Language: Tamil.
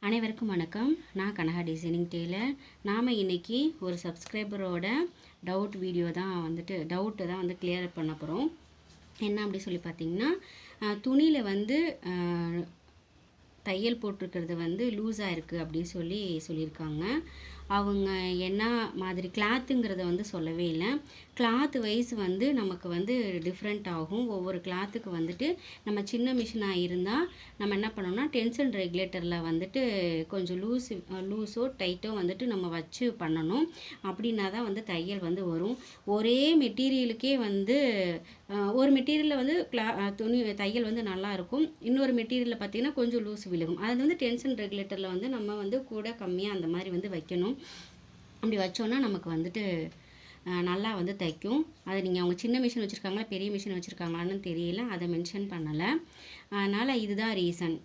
அனைவருக்கும் வணக்கம். நான் கனகா டிசைனிங் டெய்லர். நாம் இன்றைக்கி ஒரு சப்ஸ்கிரைபரோட டவுட்டை தான் வந்து கிளியர் பண்ண போகிறோம். என்ன அப்படி சொல்லி பார்த்தீங்கன்னா, துணியில் வந்து தையல் போட்டிருக்கிறது வந்து லூஸாக இருக்குது அப்படின்னு சொல்லியிருக்காங்க. அவங்க என்ன மாதிரி கிளாத்துங்கிறத வந்து சொல்லவே இல்லை. கிளாத் வைஸ் வந்து நமக்கு வந்து டிஃப்ரெண்ட் ஆகும். ஒவ்வொரு கிளாத்துக்கு வந்துட்டு நம்ம சின்ன மிஷினாக இருந்தால் நம்ம என்ன பண்ணோம்னா டென்ஷன் ரெகுலேட்டரில் வந்துட்டு கொஞ்சம் லூஸோ டைட்டோ வந்துட்டு நம்ம வச்சு பண்ணணும். அப்படின்னா தான் வந்து தையல் வந்து வரும். ஒரே மெட்டீரியலுக்கே வந்து ஒரு மெட்டீரியலில் வந்து துணி தையல் வந்து நல்லாயிருக்கும். இன்னொரு மெட்டீரியலில் பார்த்திங்கன்னா கொஞ்சம் லூஸ் விழுகும். அது வந்து டென்ஷன் ரெகுலேட்டரில் வந்து நம்ம வந்து கூட கம்மியாக அந்த மாதிரி வந்து வைக்கணும். அப்படி வச்சோன்னா நமக்கு வந்துட்டு நல்லா வந்து தைக்கும். அது நீங்கள் அவங்க சின்ன மிஷின் வச்சுருக்காங்களா பெரிய மிஷின் வச்சுருக்காங்களான்னு தெரியல, அதை மென்ஷன் பண்ணலை. அதனால் இதுதான் ரீசன்.